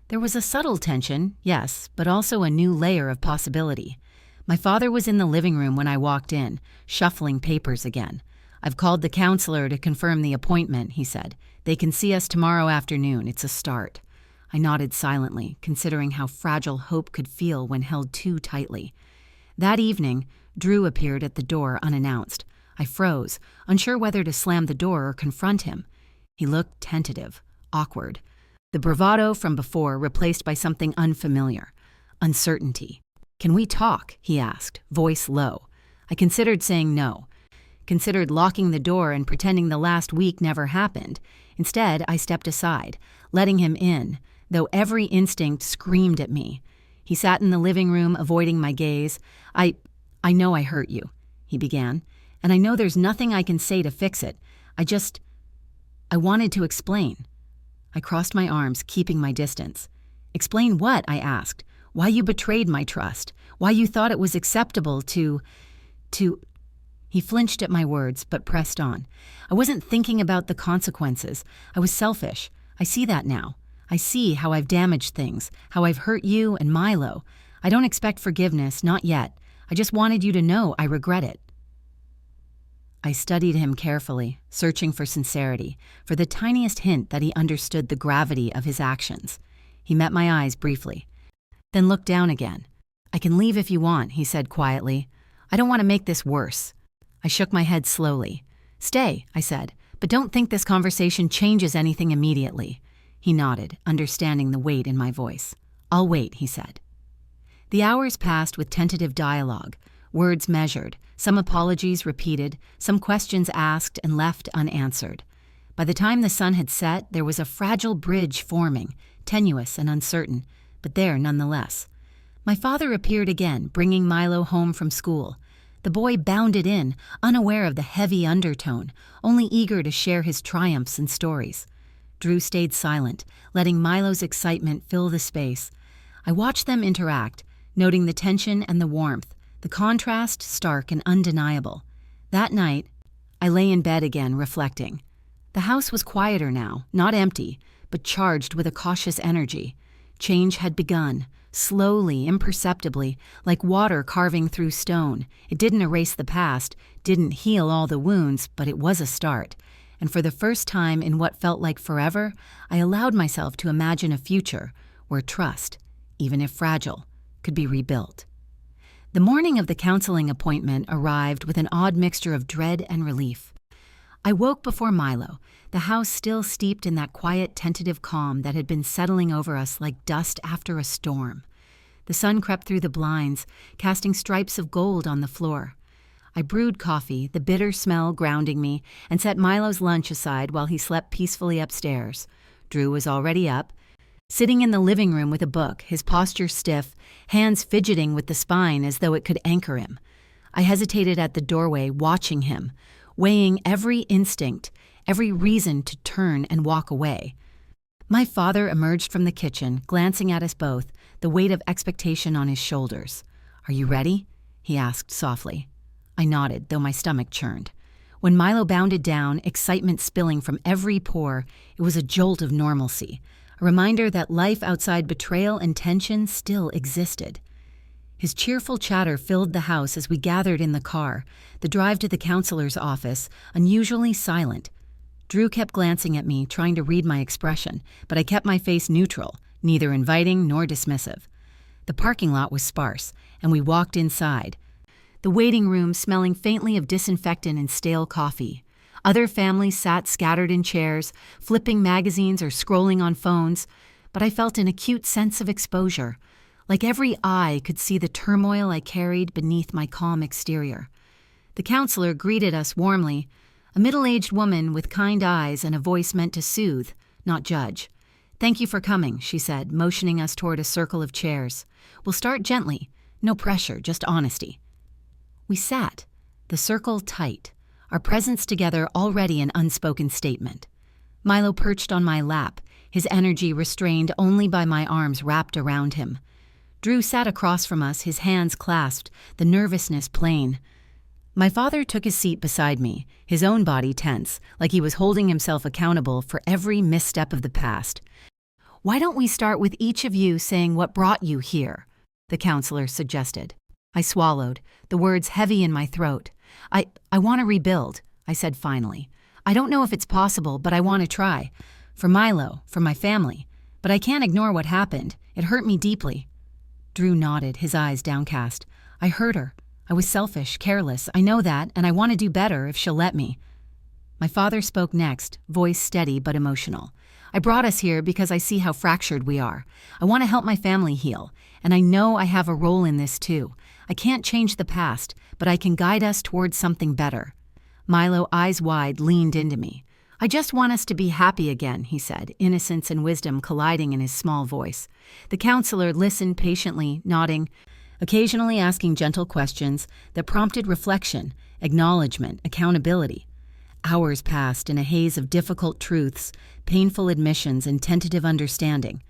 Speaker 1: There was a subtle tension, yes, but also a new layer of possibility. My father was in the living room when I walked in, shuffling papers again. "I've called the counselor to confirm the appointment," he said. "They can see us tomorrow afternoon. It's a start." I nodded silently, considering how fragile hope could feel when held too tightly. That evening, Drew appeared at the door unannounced. I froze, unsure whether to slam the door or confront him. He looked tentative, awkward. The bravado from before replaced by something unfamiliar. Uncertainty. "Can we talk?" he asked, voice low. I considered saying no. Considered locking the door and pretending the last week never happened. Instead, I stepped aside, letting him in, though every instinct screamed at me. He sat in the living room, avoiding my gaze. I know I hurt you," he began. "And I know there's nothing I can say to fix it. I wanted to explain." I crossed my arms, keeping my distance. "Explain what?" I asked. "Why you betrayed my trust? Why you thought it was acceptable to... He flinched at my words, but pressed on. "I wasn't thinking about the consequences. I was selfish. I see that now. I see how I've damaged things, how I've hurt you and Milo. I don't expect forgiveness, not yet. I just wanted you to know I regret it." I studied him carefully, searching for sincerity, for the tiniest hint that he understood the gravity of his actions. He met my eyes briefly, then looked down again. "I can leave if you want," he said quietly. "I don't want to make this worse." I shook my head slowly. "Stay," I said, "but don't think this conversation changes anything immediately." He nodded, understanding the weight in my voice. "I'll wait," he said. The hours passed with tentative dialogue, words measured, some apologies repeated, some questions asked and left unanswered. By the time the sun had set, there was a fragile bridge forming, tenuous and uncertain, but there nonetheless. My father appeared again, bringing Milo home from school. The boy bounded in, unaware of the heavy undertone, only eager to share his triumphs and stories. Drew stayed silent, letting Milo's excitement fill the space. I watched them interact, noting the tension and the warmth, the contrast stark and undeniable. That night, I lay in bed again, reflecting. The house was quieter now, not empty, but charged with a cautious energy. Change had begun, slowly, imperceptibly, like water carving through stone. It didn't erase the past, didn't heal all the wounds, but it was a start. And for the first time in what felt like forever, I allowed myself to imagine a future where trust, even if fragile, could be rebuilt. The morning of the counseling appointment arrived with an odd mixture of dread and relief. I woke before Milo, the house still steeped in that quiet, tentative calm that had been settling over us like dust after a storm. The sun crept through the blinds, casting stripes of gold on the floor. I brewed coffee, the bitter smell grounding me, and set Milo's lunch aside while he slept peacefully upstairs. Drew was already up, sitting in the living room with a book, his posture stiff, hands fidgeting with the spine as though it could anchor him. I hesitated at the doorway, watching him, weighing every instinct, every reason to turn and walk away. My father emerged from the kitchen, glancing at us both, the weight of expectation on his shoulders. "Are you ready?" he asked softly. I nodded, though my stomach churned. When Milo bounded down, excitement spilling from every pore, it was a jolt of normalcy, a reminder that life outside betrayal and tension still existed. His cheerful chatter filled the house as we gathered in the car, the drive to the counselor's office, unusually silent. Drew kept glancing at me, trying to read my expression, but I kept my face neutral, neither inviting nor dismissive. The parking lot was sparse, and we walked inside, the waiting room smelling faintly of disinfectant and stale coffee. Other families sat scattered in chairs, flipping magazines or scrolling on phones, but I felt an acute sense of exposure, like every eye could see the turmoil I carried beneath my calm exterior. The counselor greeted us warmly, a middle-aged woman with kind eyes and a voice meant to soothe, not judge. "Thank you for coming," she said, motioning us toward a circle of chairs. "We'll start gently. No pressure, just honesty." We sat, the circle tight, our presence together already an unspoken statement. Milo perched on my lap, his energy restrained only by my arms wrapped around him. Drew sat across from us, his hands clasped, the nervousness plain. My father took his seat beside me, his own body tense, like he was holding himself accountable for every misstep of the past. "Why don't we start with each of you saying what brought you here?" the counselor suggested. I swallowed, the words heavy in my throat. I want to rebuild," I said finally. "I don't know if it's possible, but I want to try. For Milo, for my family. But I can't ignore what happened. It hurt me deeply." Drew nodded, his eyes downcast. "I hurt her. I was selfish, careless. I know that, and I want to do better if she'll let me." My father spoke next, voice steady but emotional. "I brought us here because I see how fractured we are. I want to help my family heal, and I know I have a role in this too. I can't change the past, but I can guide us towards something better." Milo, eyes wide, leaned into me. "I just want us to be happy again," he said, innocence and wisdom colliding in his small voice. The counselor listened patiently, nodding, occasionally asking gentle questions that prompted reflection, acknowledgement, accountability. Hours passed in a haze of difficult truths, painful admissions, and tentative understanding.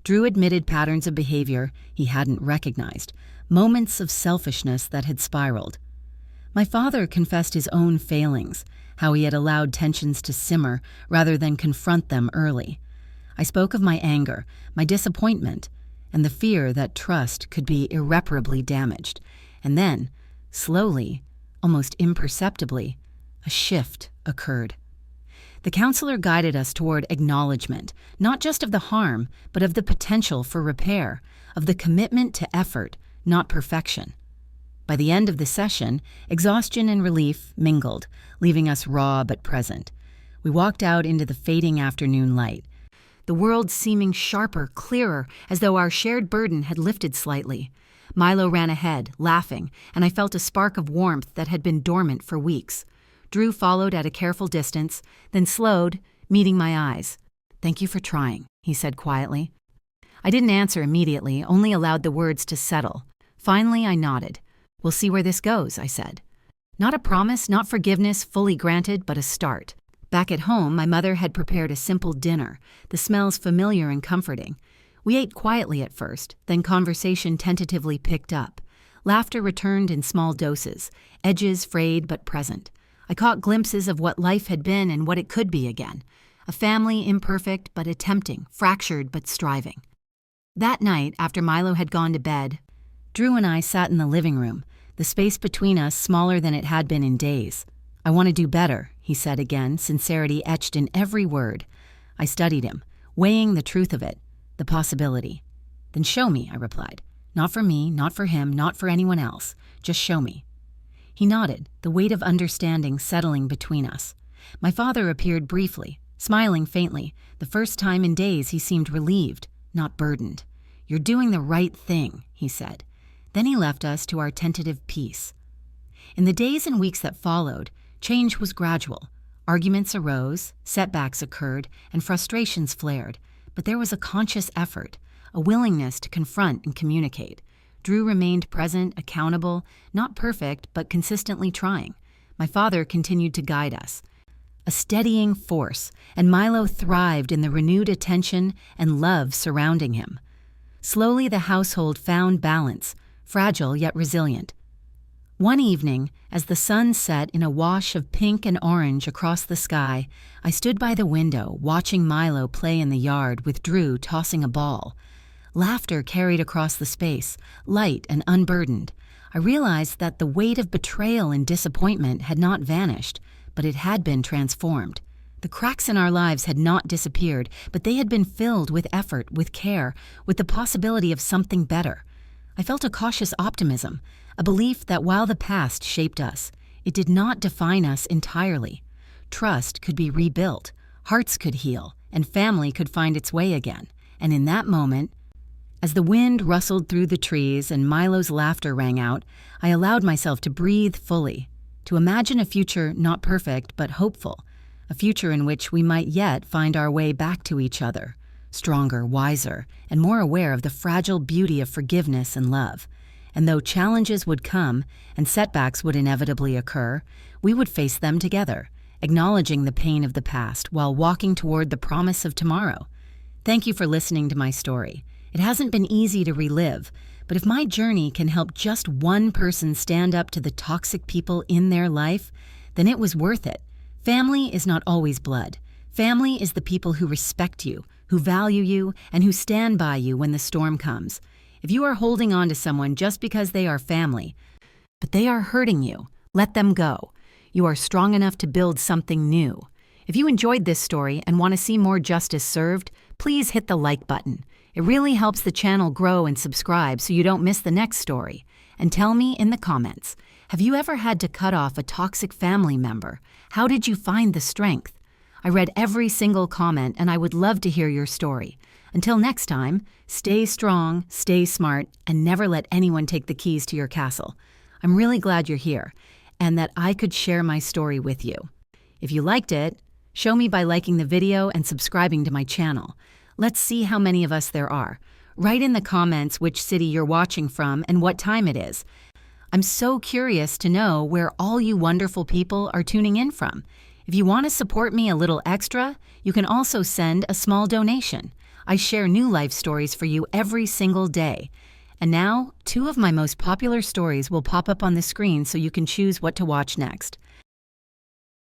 Speaker 1: Drew admitted patterns of behavior he hadn't recognized, moments of selfishness that had spiraled. My father confessed his own failings, how he had allowed tensions to simmer rather than confront them early. I spoke of my anger, my disappointment, and the fear that trust could be irreparably damaged. And then, slowly, almost imperceptibly, a shift occurred. The counselor guided us toward acknowledgement, not just of the harm, but of the potential for repair, of the commitment to effort, not perfection. By the end of the session, exhaustion and relief mingled, leaving us raw but present. We walked out into the fading afternoon light, the world seeming sharper, clearer, as though our shared burden had lifted slightly. Milo ran ahead, laughing, and I felt a spark of warmth that had been dormant for weeks. Drew followed at a careful distance, then slowed, meeting my eyes. "Thank you for trying," he said quietly. I didn't answer immediately, only allowed the words to settle. Finally, I nodded. "We'll see where this goes," I said. Not a promise, not forgiveness fully granted, but a start. Back at home, my mother had prepared a simple dinner, the smells familiar and comforting. We ate quietly at first, then conversation tentatively picked up. Laughter returned in small doses, edges frayed but present. I caught glimpses of what life had been and what it could be again. A family imperfect but attempting, fractured but striving. That night, after Milo had gone to bed, Drew and I sat in the living room, the space between us smaller than it had been in days. "I want to do better," he said again, sincerity etched in every word. I studied him, weighing the truth of it, the possibility. "Then show me," I replied. "Not for me, not for him, not for anyone else. Just show me." He nodded, the weight of understanding settling between us. My father appeared briefly, smiling faintly. The first time in days he seemed relieved, not burdened. "You're doing the right thing," he said. Then he left us to our tentative peace. In the days and weeks that followed, change was gradual. Arguments arose, setbacks occurred, and frustrations flared, but there was a conscious effort, a willingness to confront and communicate. Drew remained present, accountable, not perfect, but consistently trying. My father continued to guide us, a steadying force, and Milo thrived in the renewed attention and love surrounding him. Slowly, the household found balance, fragile yet resilient. One evening, as the sun set in a wash of pink and orange across the sky, I stood by the window watching Milo play in the yard with Drew tossing a ball. Laughter carried across the space, light and unburdened. I realized that the weight of betrayal and disappointment had not vanished, but it had been transformed. The cracks in our lives had not disappeared, but they had been filled with effort, with care, with the possibility of something better. I felt a cautious optimism, a belief that while the past shaped us, it did not define us entirely. Trust could be rebuilt, hearts could heal, and family could find its way again. And in that moment, as the wind rustled through the trees and Milo's laughter rang out, I allowed myself to breathe fully, to imagine a future not perfect but hopeful, a future in which we might yet find our way back to each other, stronger, wiser, and more aware of the fragile beauty of forgiveness and love. And though challenges would come and setbacks would inevitably occur, we would face them together, acknowledging the pain of the past while walking toward the promise of tomorrow. Thank you for listening to my story. It hasn't been easy to relive, but if my journey can help just one person stand up to the toxic people in their life, then it was worth it. Family is not always blood. Family is the people who respect you, who value you, and who stand by you when the storm comes. If you are holding on to someone just because they are family, but they are hurting you, let them go. You are strong enough to build something new. If you enjoyed this story and want to see more justice served, please hit the like button. It really helps the channel grow, and subscribe so you don't miss the next story. And tell me in the comments, have you ever had to cut off a toxic family member? How did you find the strength? I read every single comment, and I would love to hear your story. Until next time, stay strong, stay smart, and never let anyone take the keys to your castle. I'm really glad you're here, and that I could share my story with you. If you liked it, show me by liking the video and subscribing to my channel. Let's see how many of us there are. Write in the comments which city you're watching from and what time it is. I'm so curious to know where all you wonderful people are tuning in from. If you want to support me a little extra, you can also send a small donation. I share new life stories for you every single day. And now, 2 of my most popular stories will pop up on the screen so you can choose what to watch next.